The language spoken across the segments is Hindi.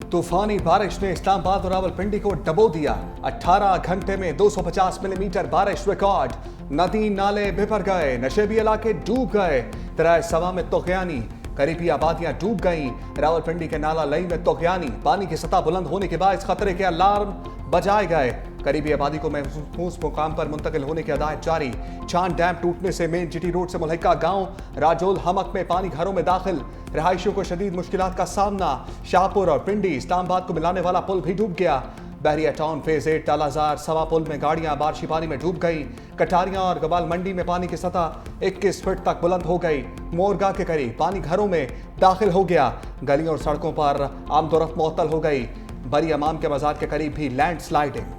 तूफानी बारिश ने इस्लामाबाद और रावलपिंडी को डबो दिया। 18 घंटे में 250 मिलीमीटर बारिश रिकॉर्ड। नदी नाले बिफर गए, नशेबी इलाके डूब गए। दरिया सवा में तोगयानी, करीबी आबादियां डूब गईं। रावलपिंडी के नाला लई में तोगयानी, पानी की सतह बुलंद होने के बाद खतरे के अलार्म बजाए गए। करीबी आबादी को महफूज मुकाम पर मुंतकिल होने की हदायत जारी। चांद डैम टूटने से मेन जीटी रोड से मुल्हिका गांव राजोल हमक में पानी घरों में दाखिल। रिहायशियों को शदीद मुश्किलात का सामना। शाहपुर और पिंडी इस्लामाबाद को मिलाने वाला पुल भी डूब गया। बहरिया टाउन फेज 8 टालाजार सवा पुल में गाड़ियां बारिशी पानी में डूब गई। कटारियां और गबाल मंडी में पानी की सतह 21 फीट तक बुलंद हो गई। मोरगा के करीब पानी घरों में दाखिल हो गया। गलियों और सड़कों पर आमदोरफ्त मुअत्तल हो गई। बरी इमाम के मजार के करीब भी लैंड स्लाइडिंग।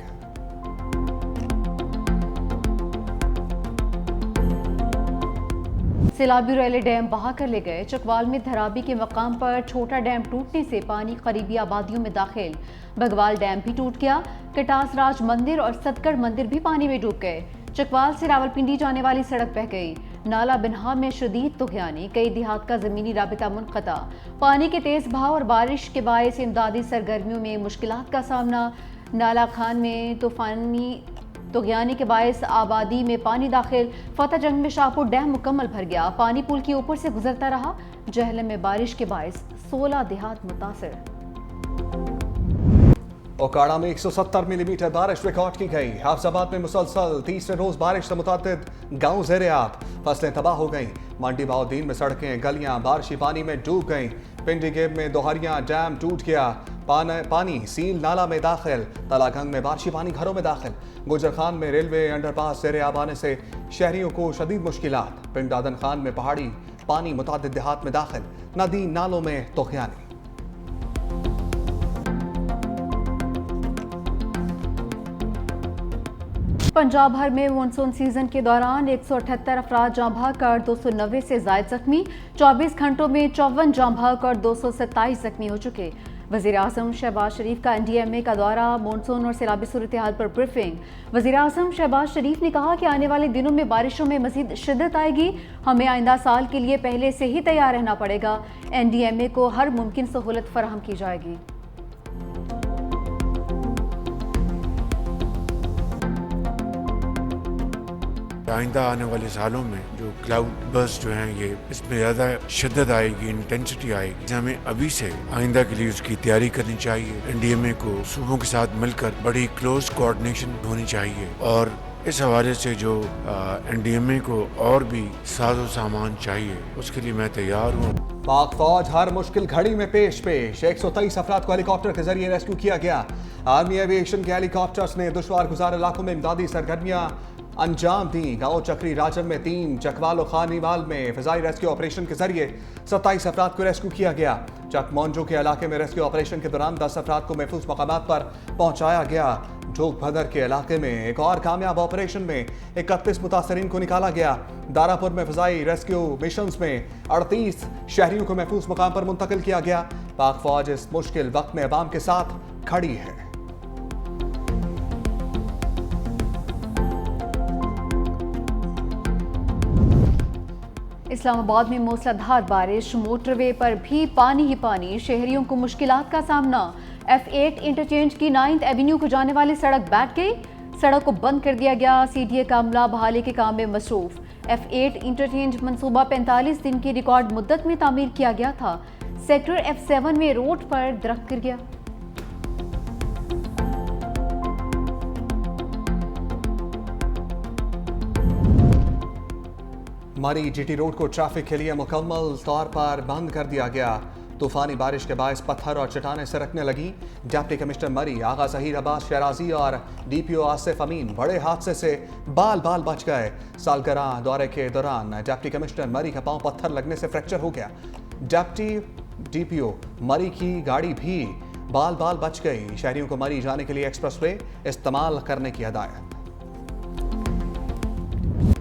सैलाबी रैले डैम बहा कर ले गए। चकवाल में धराबी के मकाम पर छोटा डैम टूटने से पानी करीबी आबादियों में दाखिल। बगवाल डैम भी टूट गया। कटास राज मंदिर और सतगढ़ मंदिर भी पानी में डूब गए। चकवाल से रावलपिंडी जाने वाली सड़क बह गई। नाला बिन्हा में शदीद तुगयानी, कई देहात का जमीनी राबिता मुनक़ता। पानी के तेज बहाव और बारिश के बायस इमदादी सरगर्मियों में मुश्किलात का सामना। नाला खान में तूफानी तुगयानी के बायस आबादी में पानी दाखिल। फतेह जंग में शाहपुर डैम मुकम्मल भर गया। पानी पुल के ऊपर से गुजरता रहा। जहलम में बारिश के बायस 16 देहात मुतासिर। ओकाड़ा में 170 मिलीमीटर बारिश रिकॉर्ड की गई। हाफजाबाद में मुसलसल तीसरे रोज बारिश से मुतादिद गांव ज़ेर-ए-आब, फसलें तबाह हो गईं। मंडी बाउद्दीन में सड़कें गलियां बारिशी पानी में डूब गईं। पिंडी गेब में दोहरिया डैम टूट गया। पानी सील नाला में दाखिल। तलागंग में बारिशी पानी घरों में दाखिल। गुजर खान में रेलवे अंडरपास ज़ेर-ए-आब आने से शहरियों को शदीद मुश्किलात। पिंड दादन खान में पहाड़ी पानी मुतादिद देहात में दाखिल। नदी नालों में तोगयानी। पंजाब भर में मानसून सीजन के दौरान 178 अफराद जाँ बहक और 290 से जायद जख्मी। 24 घंटों में 54 जाँ बहक और 227 जख्मी हो चुके। वज़ीर आज़म शहबाज शरीफ का NDMA का दौरा, मानसून और सैलाबी सूरत हाल पर ब्रीफिंग। वज़ीर आज़म शहबाज शरीफ ने कहा कि आने वाले दिनों में बारिशों में मज़ीद शिद्दत आएगी। हमें आइंदा साल के लिए पहले से ही तैयार रहना पड़ेगा। NDMA को हर मुमकिन सहूलत फराहम की जाएगी। आइंदा आने वाले सालों में जो क्लाउड बर्स्ट जो हैं ये इसमें ज़्यादा शिद्दत आएगी, इंटेंसिटी आएगी। हमें अभी से आइंदा के लिए उसकी तैयारी करनी चाहिए। NDMA को सूबों के साथ मिलकर बड़ी क्लोज कोऑर्डिनेशन होनी चाहिए और इस हवाले से जो NDMA को और भी साजो सामान चाहिए उसके लिए मैं तैयार हूँ। पाक फौज हर मुश्किल घड़ी में पेश 123 अफराद को हेलीकॉप्टर के जरिए रेस्क्यू किया गया। आर्मी एविएशन के हेलीकॉप्टर्स ने दुश्वार गुजार इलाकों में इमदादी सरगर्मियां अंजाम दी। गांव चक्री राजम में 3, चकवाल और खानीवाल में फिजाई रेस्क्यू ऑपरेशन के जरिए 27 अफराद को रेस्क्यू किया गया। चक मौंजो के इलाके में रेस्क्यू ऑपरेशन के दौरान 10 अफराद को महफूज मकामात पर पहुंचाया गया। जोग भदर के इलाके में एक और कामयाब ऑपरेशन में 31 मुतासरीन को निकाला गया। दारापुर में फिजाई रेस्क्यू मिशन में 38 शहरियों को महफूज मकाम पर मुंतकिल किया गया। पाक फौज इस मुश्किल वक्त में अवाम के साथ खड़ी है। इस्लामाबाद में मूसलाधार बारिश, मोटरवे पर भी पानी ही पानी, शहरियों को मुश्किलात का सामना। F8 इंटरचेंज की 9th एवेन्यू को जाने वाली सड़क बैठ गई। सड़क को बंद कर दिया गया। CDA का अमला बहाली के काम में मसरूफ। F8 इंटरचेंज मंसूबा 45 दिन की रिकॉर्ड मुद्दत में तामीर किया गया था। सेक्टर F7 में रोड पर दरख्त गिर गया। मरी GT रोड को ट्रैफिक के लिए मुकम्मल तौर पर बंद कर दिया गया। तूफानी बारिश के बायस पत्थर और चट्टानें सरकने लगी। डिप्टी कमिश्नर मरी आगा ज़हीर अब्बास शराजी और DPO आसिफ अमीन बड़े हादसे से बाल बाल बच गए। सालगिरह दौरे के दौरान डिप्टी कमिश्नर मरी का पांव पत्थर लगने से फ्रैक्चर हो गया। DPO मरी की गाड़ी भी बाल बाल बच गई। शहरियों को मरी जाने के लिए एक्सप्रेसवे इस्तेमाल करने की हदायत।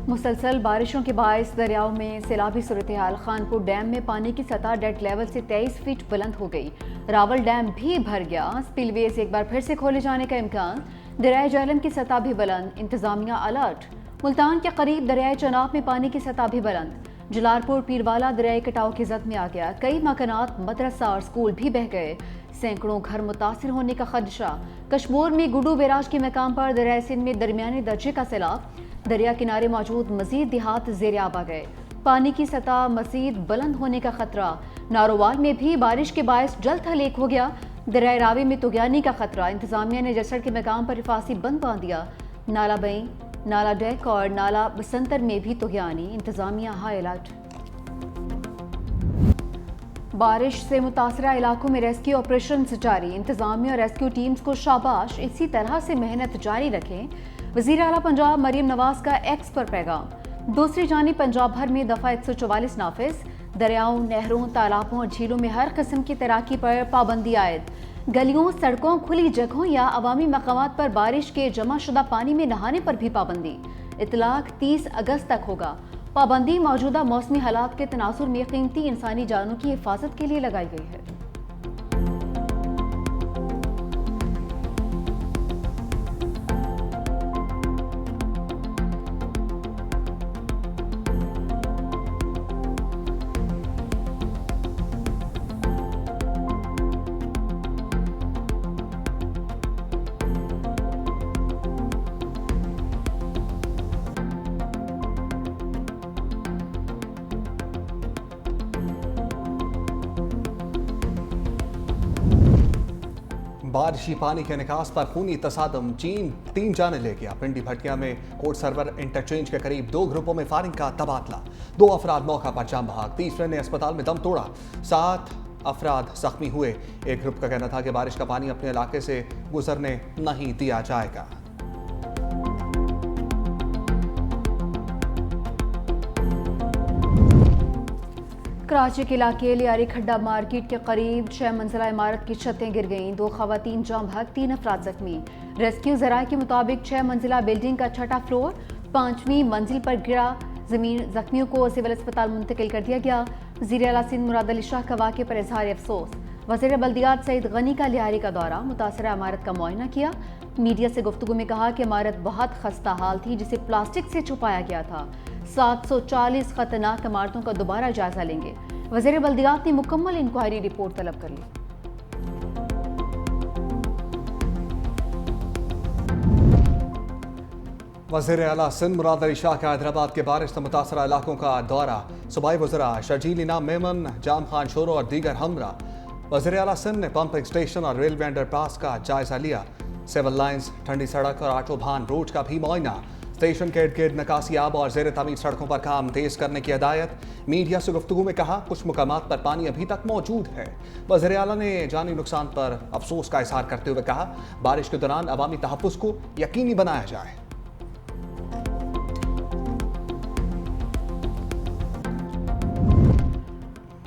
मुसलसल बारिशों के बायस दरियाओं में सैलाबी सूरत हाल। खानपुर डैम में पानी की सतह डेड लेवल से 23 फीट बुलंद हो गई। रावल डैम भी भर गया। स्पिलवेज एक बार फिर से खोले जाने का इम्कान। दरियाए झेलम की सतह भी बुलंद, इंतजामिया अलर्ट। मुल्तान के करीब दरियाए चनाब में पानी की सतह भी बुलंद। जलालपुर पीरवाला दरियाए कटाव की जद में आ गया। कई मकानात, मदरसा और स्कूल भी बह गए। सैकड़ों घर मुतासिर होने का खदशा। कश्मीर में गुडू बैराज के मकाम पर दरिया सिंध में दरमियाने दर्जे का सैलाब। दरिया किनारे मौजूद मजीद देहात ज़ेर आब आ गए। पानी की सतह मजीद बुलंद होने का खतरा। नारोवाल में भी बारिश के बायस जल्द हलेक हो गया। दरिया रावी में तुगयानी का खतरा। इंतजामिया ने जसड़ के मकाम पर हिफाजी बंद बांध दिया। नाला बई, नाला डेक और नाला बसंतर में भी तुगयानी। इंतजामिया हाई अलर्ट। बारिश से मुतासरा इलाकों में रेस्क्यू ऑपरेशन जारी। इंतजामिया और रेस्क्यू टीम्स को शाबाश, इसी तरह से मेहनत जारी रखें। वज़ीर आला पंजाब मरियम नवाज का एक्स पर पैगाम। दूसरी जानिब पंजाब भर में दफ़ा 144 नाफिज। दरियाओं, नहरों, तालाबों और झीलों में हर किस्म की तैराकी पर पाबंदी आयद। गलियों, सड़कों, खुली जगहों या अवामी मकामात पर बारिश के जमाशुदा पानी में नहाने पर भी पाबंदी। इतलाक 30 अगस्त तक होगा। पाबंदी मौजूदा मौसमी हालात के तनासुर में कीमती इंसानी जानों की हिफाजत के लिए लगाई गई है। बारिशी पानी के निकास पर खूनी तसादम, चीन 3 जाने ले गया। पिंडी भटिया में कोट सर्वर इंटरचेंज के करीब 2 ग्रुपों में फायरिंग का तबादला। 2 अफराद मौका पर जाम बहाक, तीसरे ने अस्पताल में दम तोड़ा। 7 अफराद जख्मी हुए। एक ग्रुप का कहना था कि बारिश का पानी अपने इलाके से गुजरने नहीं दिया जाएगा। कराची के इलाके लियारी खड्डा मार्केट के करीब 6 मंजिला इमारत की छतें गिर गईं। 2 खवातीन जाम बहक, 3 अफराद जख्मी। रेस्क्यू जराये के मुताबिक 6 मंजिला बिल्डिंग का 6ठा फ्लोर 5वीं मंजिल पर गिरा। जख्मियों को सिविल अस्पताल मुंतकिल कर दिया गया। वज़ीर आला सिंध मुराद अली शाह का वाक़े पर इजहार अफसोस। वज़ीर बल्दियात सईद गनी का लियारी का दौरा, मुतासरा इमारत का मुआयना किया। मीडिया से गुफ्तगू में कहा कि इमारत बहुत खस्ता हाल थी जिसे प्लास्टिक से छुपाया गया था। 740 खतरनाक इमारतों का दोबारा जायजा लेंगे। वज़ीर बल्दियात ने मुकम्मल इंक्वायरी रिपोर्ट तलब कर ली। वज़ीर आला सिंध मुराद अली शाह का हैदराबाद के बारिश से मुतासरा इलाकों का दौरा। सूबाई वज़रा शर्जील इनाम मेमन, जाम खान शोरो और दीगर हमरा। वज़ीर आला सिंध ने पंपिंग स्टेशन और रेलवे अंडरपास का जायजा लिया। सिविल लाइन्स, ठंडी सड़क और आटो भान रोड का भी मुआयना। स्टेशन के इर्द गिर्द नकासियाब और ज़ेर तामीर सड़कों पर काम तेज करने की हिदायत। मीडिया से गुफ्तगू में कहा कुछ मुकामात पर पानी अभी तक मौजूद है। वज़ीर आला ने जानी नुकसान पर अफसोस का इजहार करते हुए कहा बारिश के दौरान अवामी तहफ़्फ़ुज़ को यकीनी बनाया जाए।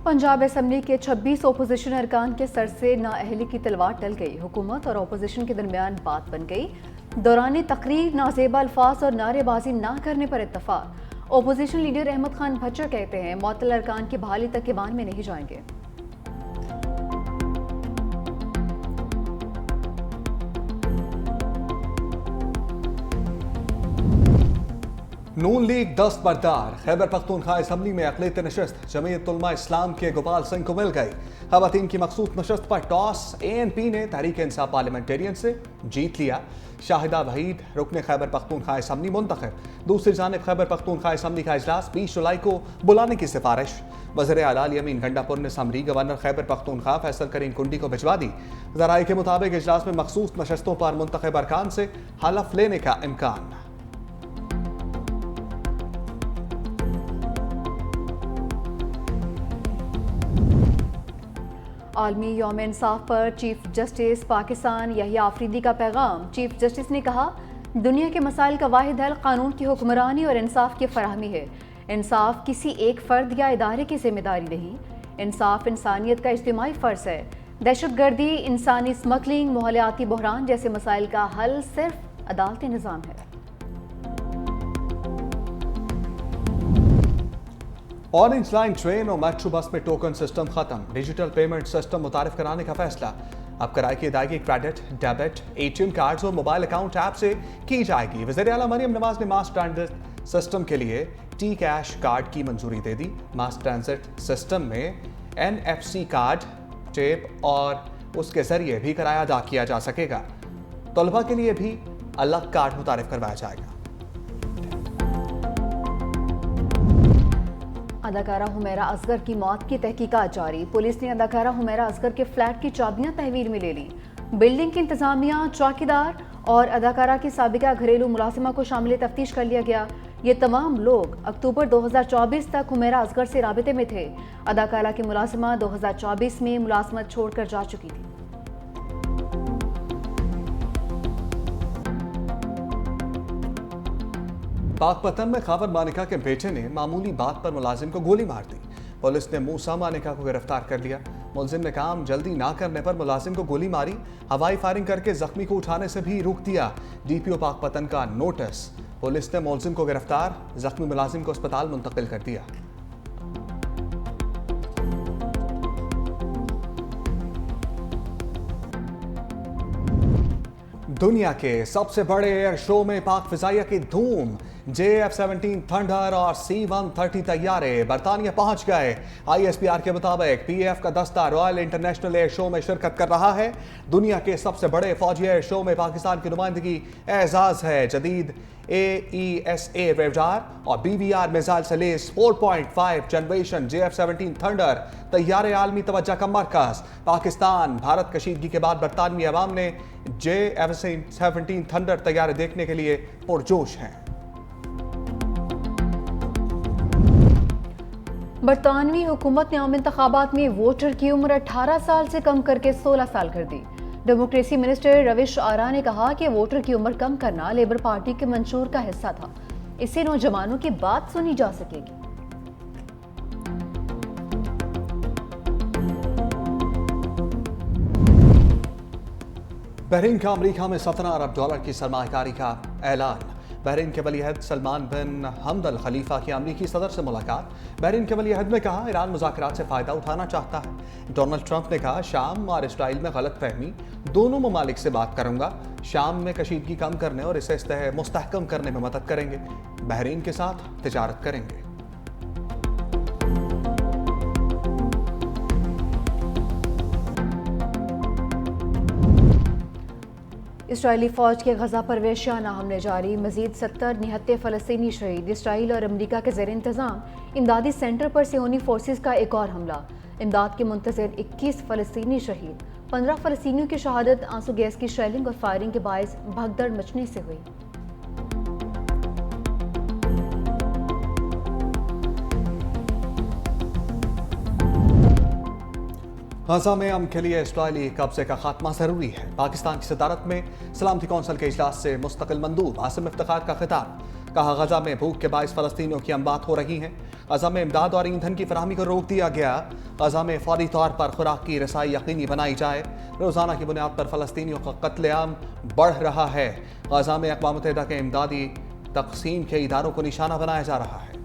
पंजाब असम्बली के 26 ओपोजिशन अरकान के सर से नाअहली की तलवार टल गई। हुकूमत और ओपोजिशन के दरमियान बात बन गई। दौरान तकरीर नाजेबा अल्फाज और नारेबाजी ना करने पर इत्तफाक। ओपोजिशन लीडर अहमद खान भच्चर कहते हैं मुअत्तल अरकान की बहाली तक ईवान में नहीं जाएंगे। नून लीग दस्त बरदार। खैबर पख्तूनख्वा असम्बली में अक़लियती नशस्त जमीयत उलमा इस्लाम के गोपाल सिंह को मिल गई। ख़वातीन की मखसूस नशस्त पर टॉस ANP ने तहरीक इंसाफ पार्लियामेंटेरियन से जीत लिया। शाहिदा वहीद रुकने खैबर पख्तूनख्वा असम्बली मुंतखब। दूसरी जानिब खैबर पख्तूनख्वा असम्बली का इजलास 20 जुलाई को बुलाने की सिफारिश। वज़ीर आला यमीन गंडापुर ने समरी गवर्नर खैबर पख्तूनख्वा फैसल करीम कुंडी को भिजवा दी। ज़राए के मुताबिक इजलास में मखसूस नशस्तों पर मुंतखब अरकान से हलफ लेने का इम्कान। आलमी यौम इंसाफ पर चीफ जस्टिस पाकिस्तान यहिया आफरीदी का पैगाम। चीफ जस्टिस ने कहा दुनिया के मसाइल का वाहिद हल कानून की हुक्मरानी और इंसाफ की फराहमी है। इंसाफ किसी एक फ़र्द या इदारे की जिम्मेदारी नहीं। इंसाफ इंसानियत का इज्तिमाई फ़र्ज़ है। दहशतगर्दी, इंसानी स्मगलिंग, माहौलियाती बहरान जैसे मसाइल का हल सिर्फ अदालती निज़ाम है। ऑरेंज लाइन ट्रेन और मेट्रो बस में टोकन सिस्टम खत्म। डिजिटल पेमेंट सिस्टम मुतारिफ कराने का फैसला। अब किराए की अदायगी क्रेडिट, डेबिट, ATM कार्ड्स और मोबाइल अकाउंट ऐप से की जाएगी। वज़ीर आला मरियम नवाज ने मास ट्रांजिट सिस्टम के लिए टी कैश कार्ड की मंजूरी दे दी। मास ट्रांजिट सिस्टम में NFC कार्ड, टेप और उसके जरिए भी किराया अदा किया जा सकेगा। तलबा के लिए भी अलग कार्ड मुतारिफ करवाया जाएगा। अदाकारा हुमैरा असगर की मौत की तहकीकात जारी। पुलिस ने अदाकारा हुमैरा असगर के फ्लैट की चाबियां तहवील में ले ली। बिल्डिंग की इंतजामिया, चौकीदार और अदाकारा की साबिका घरेलू मुलाजिमा को शामिल तफ्तीश कर लिया गया। ये तमाम लोग अक्टूबर 2024 तक हुमैरा असगर से राबिते में थे। अदाकारा की मुलाजिमा 2024 में मुलाजमत छोड़कर जा चुकी थी। पाकपतन में खावर मानिका के बेटे ने मामूली बात पर मुलाजिम को गोली मार दी। पुलिस ने मूसा मानिका को गिरफ्तार कर लिया। मुलजिम ने काम जल्दी ना करने पर मुलाजिम को गोली मारी। हवाई फायरिंग करके जख्मी को उठाने से भी रोक दिया। डीपीओ पाकपतन का नोटिस। पुलिस ने मुलजिम को गिरफ्तार, जख्मी मुलाजिम को अस्पताल मुंतकिल कर दिया। दुनिया के सबसे बड़े एयर शो में पाक फिजाइया की धूम। JF-17 थंडर और C-130 तैयारे बरतानिया पहुंच गए। ISPR के मुताबिक PF का दस्ता रॉयल इंटरनेशनल एयर शो में शिरकत कर रहा है। दुनिया के सबसे बड़े फौजी एयर शो में पाकिस्तान की नुमाइंदगी एजाज है। जदीद AESA रेडार और BVR मिसाइल से लेस 4.5 जनरेशन JF-17 थंडर तैयारे आलमी तवज्जो का मरकज। पाकिस्तान भारत कशीदगी के बाद बरतानवी अवाम ने JF-17 थंडर तैयारे देखने के लिए पुरजोश हैं। बरतानवी हुकूमत ने आम इंतखाबात में वोटर की उम्र 18 साल से कम करके 16 साल कर दी। डेमोक्रेसी मिनिस्टर रविश आरा ने कहा कि वोटर की उम्र कम करना लेबर पार्टी के मंशूर का हिस्सा था। इससे नौजवानों की बात सुनी जा सकेगी। बहरीन का अमेरिका में $17 अरब की सरमायाकारी का ऐलान। बहरीन के वलीअहद सलमान बिन हमद अल खलीफा की अमरीकी सदर से मुलाकात। बहरीन के वलीअहद ने कहा ईरान मुज़ाकरात से फ़ायदा उठाना चाहता है। डोनाल्ड ट्रंप ने कहा शाम और इसराइल में गलत फहमी, दोनों ममालिक से बात करूंगा। शाम में कशीदगी कम करने और इसे मुस्तहकम करने में मदद करेंगे। बहरीन के साथ तिजारत करेंगे। इसराइली फौज के गजा पर वहशियाना हमले जारी। मजीद 70 निहत्ते फ़लस्तीनी शहीद। इसराइल और अमरीका के ज़ेर इंतज़ाम इमदादी सेंटर पर सियोनी फोर्सेस का एक और हमला। इमदाद के मुंतज़िर 21 फ़लस्तीनी शहीद। 15 फ़लस्तीनियों की शहादत आंसू गैस की शेलिंग और फायरिंग के बायस भगदड़ मचने से हुई। गजा में अमन के लिए इसराइली कब्जे का खात्मा जरूरी है। पाकिस्तान की सदारत में सलामती कौंसिल के इजलास से मुस्तकिल मंदूब आसिम इफ्तिखार का खिताब। कहा गजा में भूख के बायस फ़लस्तीनियों की अमवात हो रही हैं। गजा में इमदाद और ईंधन की फराहमी को रोक दिया गया। गजा में फौरी तौर पर खुराक की रसाई यकीनी बनाई जाए। रोज़ाना की बुनियाद पर फ़लस्तीनियों का कत्लेआम बढ़ रहा है। गजा में अक़वाम मुत्तहिदा के इमदादी तक़सीम के इदारों को निशाना बनाया जा रहा है।